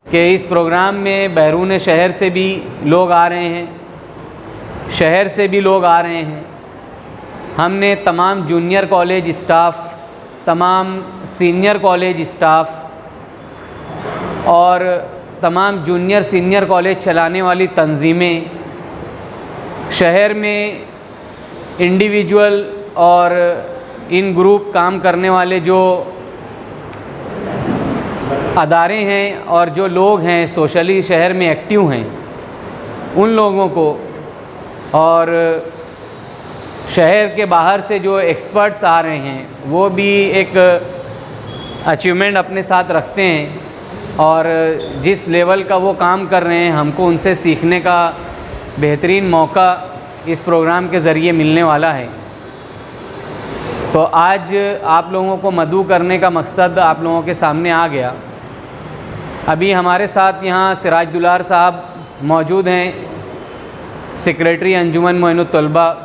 कि इस प्रोग्राम में बैरून शहर से भी लोग आ रहे हैं, शहर से भी लोग आ रहे हैं। हमने तमाम जूनियर कॉलेज स्टाफ, तमाम सीनियर कॉलेज स्टाफ और तमाम जूनियर सीनियर कॉलेज चलाने वाली तंजीमें, शहर में इंडिविजुअल और इन ग्रुप काम करने वाले जो अदारे हैं और जो लोग हैं सोशली शहर में एक्टिव हैं, उन लोगों को और शहर के बाहर से जो एक्सपर्ट्स आ रहे हैं वो भी एक अचीवमेंट अपने साथ रखते हैं और जिस लेवल का वो काम कर रहे हैं हमको उनसे सीखने का बेहतरीन मौका इस प्रोग्राम के ज़रिए मिलने वाला है। तो आज आप लोगों को मदऊ करने का मकसद आप लोगों के सामने आ गया। अभी हमारे साथ यहाँ सिराज दुलार साहब मौजूद हैं, सेक्रेटरी अंजुमन मोइनुत तलबा।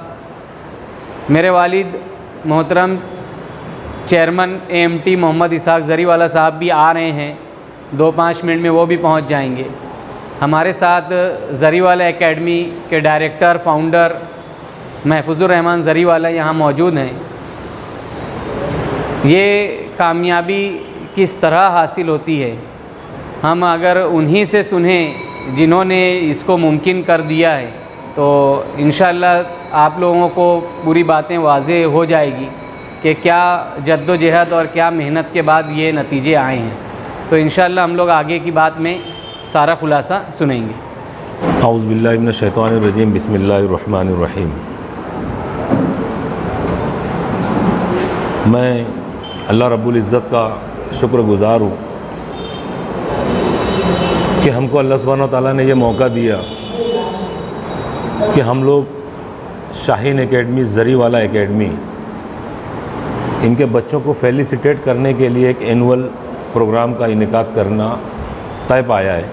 मेरे वालिद मोहतरम चेयरमैन AMT मोहम्मद इसाक ज़रीवाला साहब भी आ रहे हैं, 2-5 मिनट में वो भी पहुँच जाएंगे। हमारे साथ ज़रीवाला एकेडमी के डायरेक्टर फाउंडर महफूजुर रहमान ज़रीवाला यहाँ मौजूद हैं। ये कामयाबी किस तरह हासिल होती है हम अगर उन्हीं से सुनें जिन्होंने इसको मुमकिन कर दिया है तो इंशाअल्लाह आप लोगों को पूरी बातें वाज़ेह हो जाएगी कि क्या जद्दोजहद और क्या मेहनत के बाद ये नतीजे आए हैं। तो इंशाअल्लाह हम लोग आगे की बात में सारा खुलासा सुनेंगे। औज़ु बिल्लाहि मिनश शैतानिर रजीम, बिस्मिल्लाहिर रहमानिर रहीम। मैं अल्लाह रब्बुल इज़्ज़त का शुक्रगुज़ार हूँ कि हमको अल्लाह सुब्हानहू व तआला ने ये मौका दिया कि हम लोग शाहीन एकेडमी, ज़रीवाला एकेडमी, इनके बच्चों को फेलिसिटेट करने के लिए एक एनुअल प्रोग्राम का इनेकाद करना तय पाया है।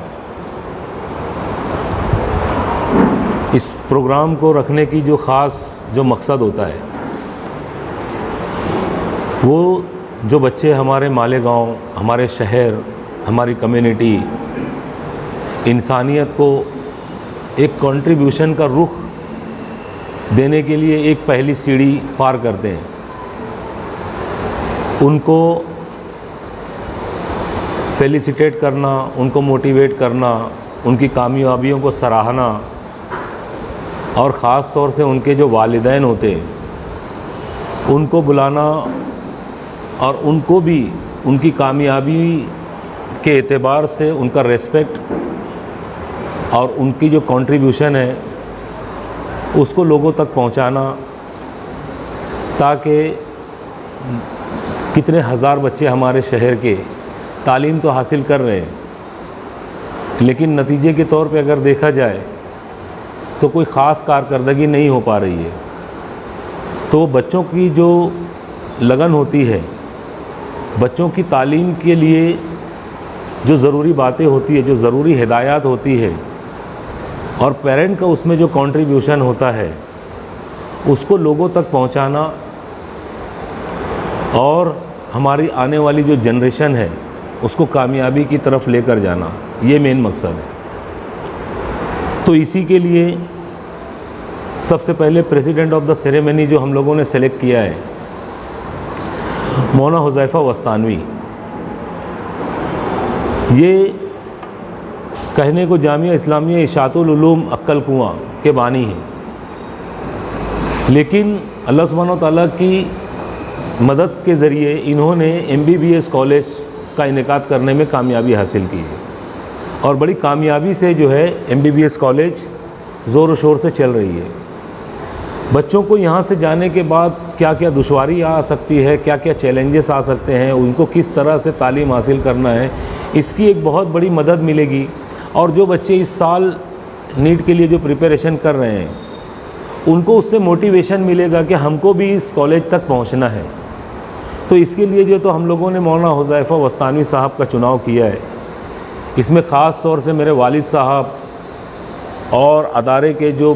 इस प्रोग्राम को रखने की जो मकसद होता है वो जो बच्चे हमारे मालेगांव, हमारे शहर, हमारी कम्युनिटी इंसानियत को एक कंट्रीब्यूशन का रुख देने के लिए एक पहली सीढ़ी पार करते हैं, उनको फेलिसिटेट करना, उनको मोटिवेट करना, उनकी कामयाबियों को सराहना और ख़ास तौर से उनके जो वालिदैन होते हैं उनको बुलाना और उनको भी उनकी कामयाबी के एतबार से उनका रेस्पेक्ट और उनकी जो कंट्रीब्यूशन है उसको लोगों तक पहुंचाना, ताकि कितने हज़ार बच्चे हमारे शहर के तालीम तो हासिल कर रहे हैं लेकिन नतीजे के तौर पे अगर देखा जाए तो कोई ख़ास कारकर्दगी नहीं हो पा रही है। तो बच्चों की जो लगन होती है, बच्चों की तालीम के लिए जो ज़रूरी बातें होती है, जो ज़रूरी हिदायत होती है और पेरेंट का उसमें जो कंट्रीब्यूशन होता है उसको लोगों तक पहुंचाना और हमारी आने वाली जो जनरेशन है उसको कामयाबी की तरफ लेकर जाना, ये मेन मकसद है। तो इसी के लिए सबसे पहले प्रेसिडेंट ऑफ द सेरेमनी जो हम लोगों ने सेलेक्ट किया है, मौलाना हुज़ैफ़ा वस्तानवी। ये कहने को जामिया इस्लामिया इशातुल उलूम अक्कल कुआं के बानी हैं, लेकिन अल्लाह सुब्हानहू व तआला की मदद के ज़रिए इन्होंने MBBS कॉलेज का इनेकाद करने में कामयाबी हासिल की है और बड़ी कामयाबी से जो है MBBS कॉलेज ज़ोर शोर से चल रही है। बच्चों को यहाँ से जाने के बाद क्या क्या दुश्वारी आ सकती है, क्या क्या चैलेंजेस आ सकते हैं, उनको किस तरह से तालीम हासिल करना है, इसकी एक बहुत बड़ी मदद मिलेगी। और जो बच्चे इस साल नीट के लिए जो प्रिपरेशन कर रहे हैं उनको उससे मोटिवेशन मिलेगा कि हमको भी इस कॉलेज तक पहुंचना है। तो इसके लिए जो तो हम लोगों ने मौलाना हुज़ैफ़ा वस्तानवी साहब का चुनाव किया है। इसमें ख़ास तौर से मेरे वालिद साहब और अदारे के जो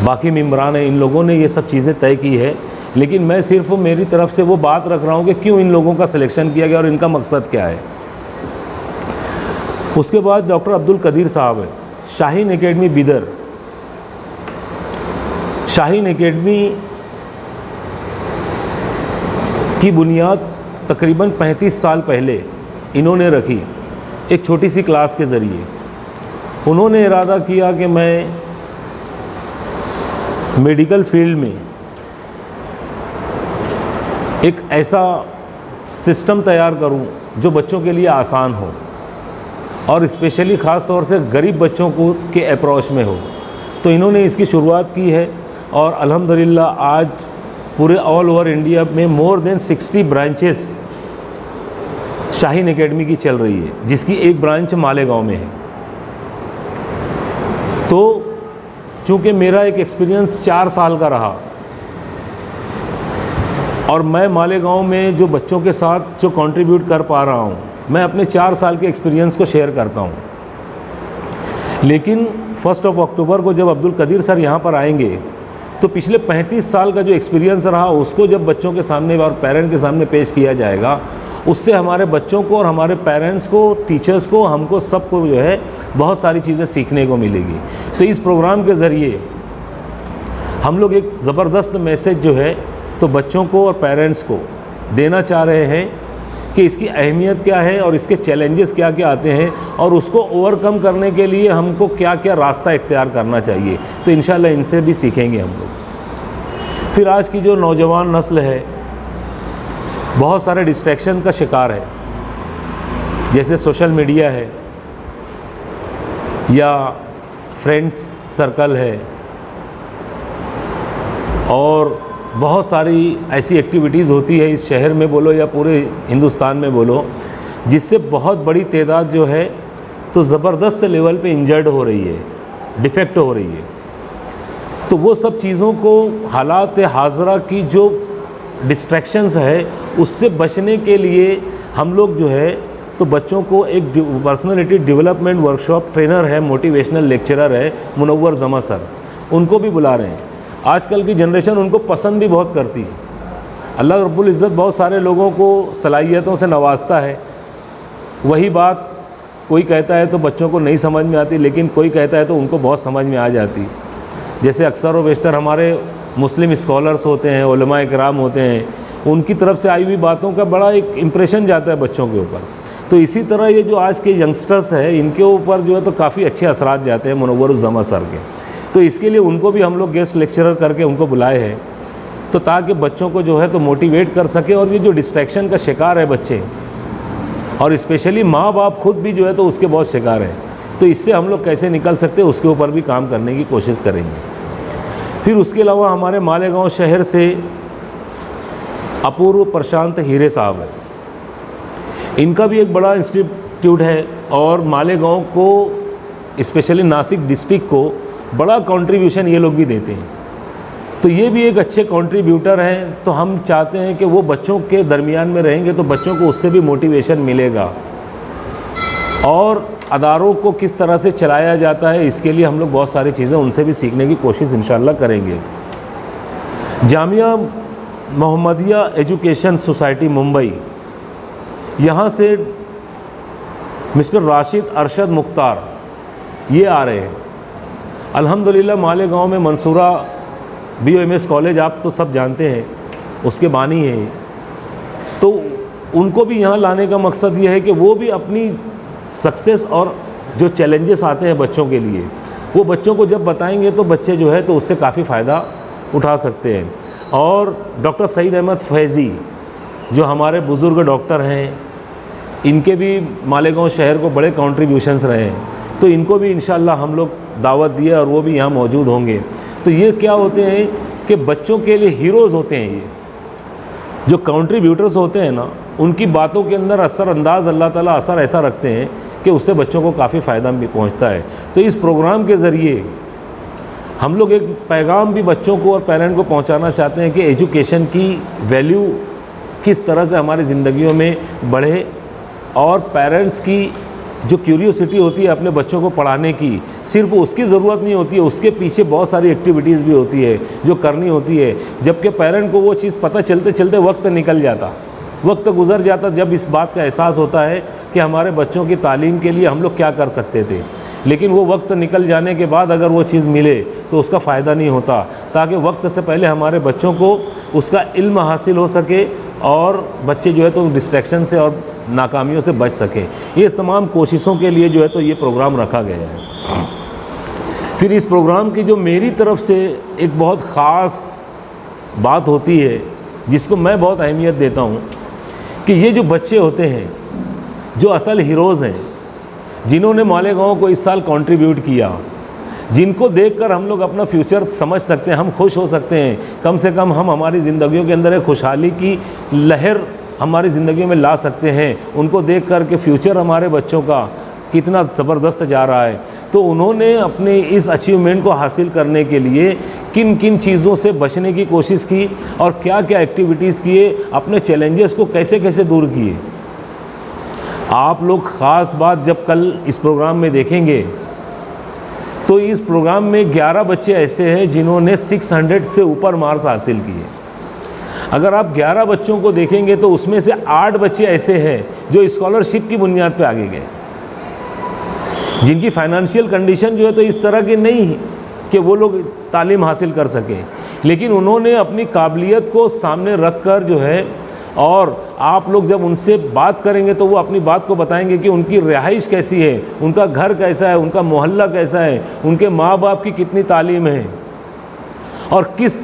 बाकी मेंबरान हैं, इन लोगों ने ये सब चीज़ें तय की है, लेकिन मैं सिर्फ मेरी तरफ से वो बात रख रहा हूँ कि क्यों इन लोगों का सिलेक्शन किया गया और इनका मकसद क्या है। उसके बाद डॉक्टर अब्दुल कदीर साहब है, शाहीन एकेडमी बिदर। शाहीन एकेडमी की बुनियाद तकरीबन 35 साल पहले इन्होंने रखी, एक छोटी सी क्लास के ज़रिए। उन्होंने इरादा किया कि मैं मेडिकल फील्ड में एक ऐसा सिस्टम तैयार करूं जो बच्चों के लिए आसान हो और स्पेशली ख़ास तौर से गरीब बच्चों को के अप्रोच में हो। तो इन्होंने इसकी शुरुआत की है और अल्हम्दुलिल्लाह आज पूरे ऑल ओवर इंडिया में more than 60 branches Shaheen academy की चल रही है, जिसकी एक ब्रांच मालेगांव में है। तो चूँकि मेरा एक एक्सपीरियंस 4 साल का रहा और मैं मालेगांव में जो बच्चों के साथ जो कंट्रीब्यूट कर पा रहा हूँ, मैं अपने 4 साल के एक्सपीरियंस को शेयर करता हूँ। लेकिन 1 अक्टूबर को जब अब्दुल कदीर सर यहाँ पर आएंगे तो पिछले 35 साल का जो एक्सपीरियंस रहा उसको जब बच्चों के सामने और पेरेंट के सामने पेश किया जाएगा, उससे हमारे बच्चों को और हमारे पेरेंट्स को, टीचर्स को, हमको सबको जो है बहुत सारी चीज़ें सीखने को मिलेगी। तो इस प्रोग्राम के ज़रिए हम लोग एक ज़बरदस्त मैसेज जो है तो बच्चों को और पेरेंट्स को देना चाह रहे हैं कि इसकी अहमियत क्या है और इसके चैलेंजेस क्या क्या आते हैं और उसको ओवरकम करने के लिए हमको क्या क्या रास्ता इख्तियार करना चाहिए। तो इंशाल्लाह इनसे भी सीखेंगे हम लोग। फिर आज की जो नौजवान नस्ल है बहुत सारे डिस्ट्रैक्शन का शिकार है, जैसे सोशल मीडिया है या फ्रेंड्स सर्कल है और बहुत सारी ऐसी एक्टिविटीज़ होती है इस शहर में बोलो या पूरे हिंदुस्तान में बोलो, जिससे बहुत बड़ी तादाद जो है तो ज़बरदस्त लेवल पे इंजर्ड हो रही है, डिफेक्ट हो रही है। तो वो सब चीज़ों को हालात हाज़रा की जो डिस्ट्रैक्शंस है उससे बचने के लिए हम लोग जो है तो बच्चों को एक पर्सनालिटी डेवलपमेंट वर्कशॉप ट्रेनर है, मोटिवेशनल लेक्चरर है मुनव्वर जमा सर, उनको भी बुला रहे हैं। आजकल की जनरेशन उनको पसंद भी बहुत करती है। अल्लाह रब्बुल इज़्ज़त बहुत सारे लोगों को सलाहियतों से नवाजता है। वही बात कोई कहता है तो बच्चों को नहीं समझ में आती, लेकिन कोई कहता है तो उनको बहुत समझ में आ जाती। जैसे अक्सर व बेशतर हमारे मुस्लिम स्कॉलर्स होते हैं, उलमा इकराम होते हैं, उनकी तरफ से आई हुई बातों का बड़ा एक इम्प्रेशन जाता है बच्चों के ऊपर। तो इसी तरह ये जो आज के यंगस्टर्स हैं इनके ऊपर जो है तो काफ़ी अच्छे असरात जाते हैं मुनव्वर जमा सर के। तो इसके लिए उनको भी हम लोग गेस्ट लेक्चरर करके उनको बुलाए हैं, तो ताकि बच्चों को जो है तो मोटिवेट कर सके। और ये जो डिस्ट्रैक्शन का शिकार है बच्चे और स्पेशली माँ बाप खुद भी जो है तो उसके बहुत शिकार हैं, तो इससे हम लोग कैसे निकल सकते हैं उसके ऊपर भी काम करने की कोशिश करेंगे। फिर उसके अलावा हमारे मालेगांव शहर से अपूर्व प्रशांत हीरे साहब है, इनका भी एक बड़ा इंस्टीट्यूट है और मालेगांव को स्पेशली नासिक डिस्ट्रिक्ट को बड़ा कंट्रीब्यूशन ये लोग भी देते हैं। तो ये भी एक अच्छे कंट्रीब्यूटर हैं। तो हम चाहते हैं कि वो बच्चों के दरमियान में रहेंगे तो बच्चों को उससे भी मोटिवेशन मिलेगा और अदारों को किस तरह से चलाया जाता है इसके लिए हम लोग बहुत सारी चीज़ें उनसे भी सीखने की कोशिश इंशाल्लाह करेंगे। जामिया मोहम्मदिया एजुकेशन सोसाइटी मुंबई, यहाँ से मिस्टर राशिद अरशद मुख्तार ये आ रहे हैं। अल्हम्दुलिल्लाह मालेगांव में मंसूरा BOMS कॉलेज आप तो सब जानते हैं, उसके बानी हैं। तो उनको भी यहाँ लाने का मकसद ये है कि वो भी अपनी सक्सेस और जो चैलेंजेस आते हैं बच्चों के लिए वो बच्चों को जब बताएंगे तो बच्चे जो है तो उससे काफ़ी फ़ायदा उठा सकते हैं। और डॉक्टर सईद अहमद फैज़ी जो हमारे बुज़ुर्ग डॉक्टर हैं, इनके भी मालेगांव शहर को बड़े कंट्रीब्यूशंस रहे हैं, तो इनको भी इंशाल्लाह हम लोग दावत दिए और वो भी यहाँ मौजूद होंगे। तो ये क्या होते हैं कि बच्चों के लिए हीरोज़ होते हैं। ये जो कंट्रीब्यूटर्स होते हैं ना, उनकी बातों के अंदर असरअंदाज अल्लाह ताला असर ऐसा रखते हैं कि उससे बच्चों को काफ़ी फ़ायदा भी पहुँचता है। तो इस प्रोग्राम के ज़रिए हम लोग एक पैगाम भी बच्चों को और पेरेंट को पहुँचाना चाहते हैं कि एजुकेशन की वैल्यू किस तरह से हमारी ज़िंदगियों में बढ़े और पेरेंट्स की जो क्यूरियोसिटी होती है अपने बच्चों को पढ़ाने की, सिर्फ उसकी ज़रूरत नहीं होती है, उसके पीछे बहुत सारी एक्टिविटीज़ भी होती है जो करनी होती है। जबकि पेरेंट को वो चीज़ पता चलते चलते वक्त निकल जाता, वक्त गुजर जाता जब इस बात का एहसास होता है कि हमारे बच्चों की तालीम के लिए हम लोग क्या कर सकते थे, लेकिन वो वक्त निकल जाने के बाद अगर वो चीज़ मिले तो उसका फ़ायदा नहीं होता, ताकि वक्त से पहले हमारे बच्चों को उसका इल्म हासिल हो सके और बच्चे जो है तो डिस्ट्रैक्शन से और नाकामियों से बच सके। ये तमाम कोशिशों के लिए जो है तो ये प्रोग्राम रखा गया है। फिर इस प्रोग्राम की जो मेरी तरफ से एक बहुत ख़ास बात होती है, जिसको मैं बहुत अहमियत देता हूँ, कि ये जो बच्चे होते हैं जो असल हीरोज़ हैं, जिन्होंने मालेगांव को इस साल कंट्रीब्यूट किया, जिनको देखकर हम लोग अपना फ्यूचर समझ सकते हैं, हम खुश हो सकते हैं, कम से कम हम हमारी ज़िंदगियों के अंदर एक खुशहाली की लहर हमारी ज़िंदगियों में ला सकते हैं, उनको देख कर के फ्यूचर हमारे बच्चों का कितना ज़बरदस्त जा रहा है। तो उन्होंने अपने इस अचीवमेंट को हासिल करने के लिए किन किन चीज़ों से बचने की कोशिश की और क्या क्या एक्टिविटीज़ किए, अपने चैलेंजेस को कैसे कैसे दूर किए। आप लोग ख़ास बात जब कल इस प्रोग्राम में देखेंगे तो इस प्रोग्राम में 11 बच्चे ऐसे हैं जिन्होंने 600 से ऊपर मार्क्स हासिल किए। अगर आप 11 बच्चों को देखेंगे तो उसमें से 8 बच्चे ऐसे हैं जो स्कॉलरशिप की बुनियाद पे आगे गए, जिनकी फाइनेंशियल कंडीशन जो है तो इस तरह की नहीं कि वो लोग तालीम हासिल कर सकें, लेकिन उन्होंने अपनी काबिलियत को सामने रख कर जो है, और आप लोग जब उनसे बात करेंगे तो वो अपनी बात को बताएंगे कि उनकी रिहाइश कैसी है, उनका घर कैसा है, उनका मोहल्ला कैसा है, उनके माँ बाप की कितनी तालीम है और किस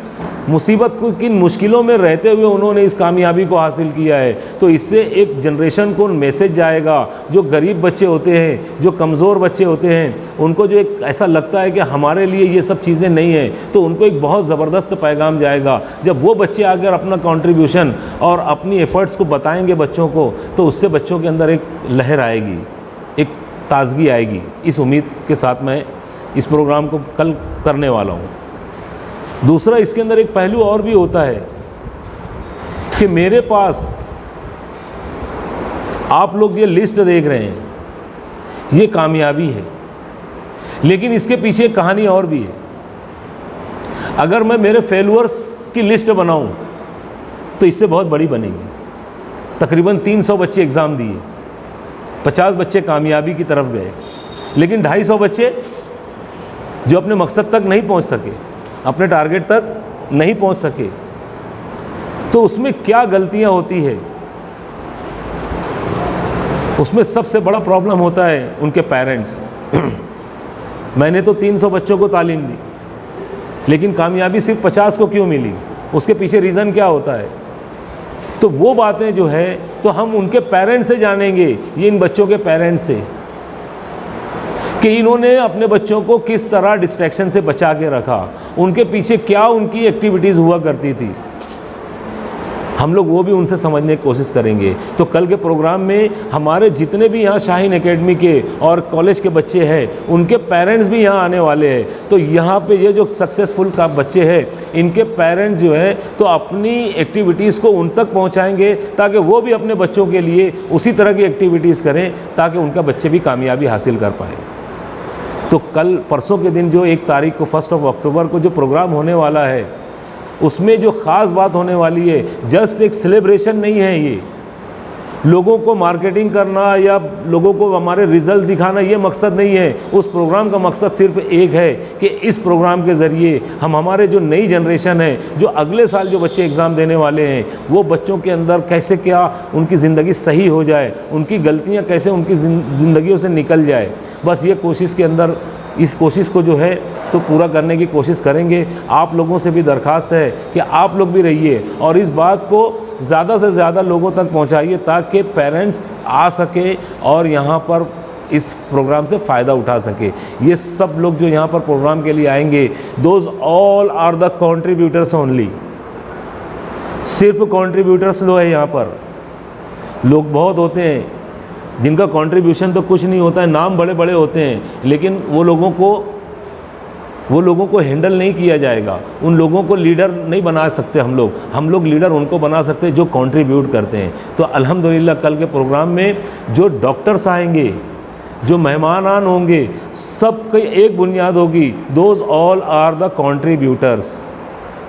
मुसीबत को, किन मुश्किलों में रहते हुए उन्होंने इस कामयाबी को हासिल किया है। तो इससे एक जनरेशन को मैसेज जाएगा। जो गरीब बच्चे होते हैं, जो कमज़ोर बच्चे होते हैं, उनको जो एक ऐसा लगता है कि हमारे लिए ये सब चीज़ें नहीं हैं, तो उनको एक बहुत ज़बरदस्त पैगाम जाएगा। जब वो बच्चे आकर अपना कंट्रीब्यूशन और अपनी एफ़र्ट्स को बताएंगे बच्चों को, तो उससे बच्चों के अंदर एक लहर आएगी, एक ताज़गी आएगी। इस उम्मीद के साथ मैं इस प्रोग्राम को कल करने वाला हूँ। दूसरा, इसके अंदर एक पहलू और भी होता है कि मेरे पास आप लोग ये लिस्ट देख रहे हैं, ये कामयाबी है, लेकिन इसके पीछे कहानी और भी है। अगर मैं मेरे फेलुअर्स की लिस्ट बनाऊं तो इससे बहुत बड़ी बनेगी। तकरीबन 300 बच्चे एग्ज़ाम दिए, 50 बच्चे कामयाबी की तरफ गए, लेकिन 250 बच्चे जो अपने मकसद तक नहीं पहुंच सके, अपने टारगेट तक नहीं पहुंच सके। तो उसमें क्या गलतियां होती है? उसमें सबसे बड़ा प्रॉब्लम होता है उनके पेरेंट्स। मैंने तो 300 बच्चों को तालीम दी, लेकिन कामयाबी सिर्फ 50 को क्यों मिली? उसके पीछे रीज़न क्या होता है? तो वो बातें जो है तो हम उनके पेरेंट्स से जानेंगे, ये इन बच्चों के पेरेंट्स से, कि इन्होंने अपने बच्चों को किस तरह डिस्ट्रैक्शन से बचा के रखा, उनके पीछे क्या उनकी एक्टिविटीज़ हुआ करती थी। हम लोग वो भी उनसे समझने की कोशिश करेंगे। तो कल के प्रोग्राम में हमारे जितने भी यहाँ शाहीन एकेडमी के और कॉलेज के बच्चे हैं, उनके पेरेंट्स भी यहाँ आने वाले हैं। तो यहाँ पे ये जो सक्सेसफुल का बच्चे हैं, इनके पेरेंट्स जो है तो अपनी एक्टिविटीज़ को उन तक पहुँचाएँगे, ताकि वो भी अपने बच्चों के लिए उसी तरह की एक्टिविटीज़ करें, ताकि उनका बच्चे भी कामयाबी हासिल कर पाएँ। तो कल परसों के दिन जो 1 तारीख को 1 अक्टूबर को जो प्रोग्राम होने वाला है, उसमें जो ख़ास बात होने वाली है, जस्ट एक सेलिब्रेशन नहीं है, ये लोगों को मार्केटिंग करना या लोगों को हमारे रिज़ल्ट दिखाना ये मकसद नहीं है। उस प्रोग्राम का मकसद सिर्फ एक है कि इस प्रोग्राम के ज़रिए हम हमारे जो नई जनरेशन है, जो अगले साल जो बच्चे एग्ज़ाम देने वाले हैं, वो बच्चों के अंदर कैसे क्या उनकी ज़िंदगी सही हो जाए, उनकी गलतियाँ कैसे उनकी ज़िंदगियों से निकल जाए। बस ये कोशिश के अंदर, इस कोशिश को जो है तो पूरा करने की कोशिश करेंगे। आप लोगों से भी दरख्वास्त है कि आप लोग भी रहिए और इस बात को ज़्यादा से ज़्यादा लोगों तक पहुंचाइए, ताकि पेरेंट्स आ सके और यहाँ पर इस प्रोग्राम से फ़ायदा उठा सके। ये सब लोग जो यहाँ पर प्रोग्राम के लिए आएंगे, those all are the contributors only. सिर्फ कंट्रीब्यूटर्स लोग हैं यहाँ पर। लोग बहुत होते हैं जिनका कंट्रीब्यूशन तो कुछ नहीं होता है, नाम बड़े बड़े होते हैं, लेकिन वो लोगों को हैंडल नहीं किया जाएगा। उन लोगों को लीडर नहीं बना सकते हम लोग लीडर उनको बना सकते हैं जो कंट्रीब्यूट करते हैं। तो अल्हम्दुलिल्लाह कल के प्रोग्राम में जो डॉक्टर्स आएंगे, जो मेहमान होंगे, सबकी एक बुनियाद होगी, those all are the contributors.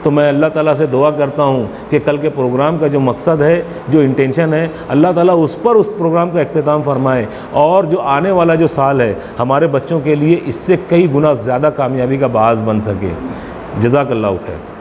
तो मैं अल्लाह ताला से दुआ करता हूँ कि कल के प्रोग्राम का जो मकसद है, जो इंटेंशन है, अल्लाह ताला उस प्रोग्राम का इख्तिताम फरमाए और जो आने वाला जो साल है हमारे बच्चों के लिए इससे कई गुना ज़्यादा कामयाबी का बाज़ बन सके। जज़ाकल्लाहु खैर।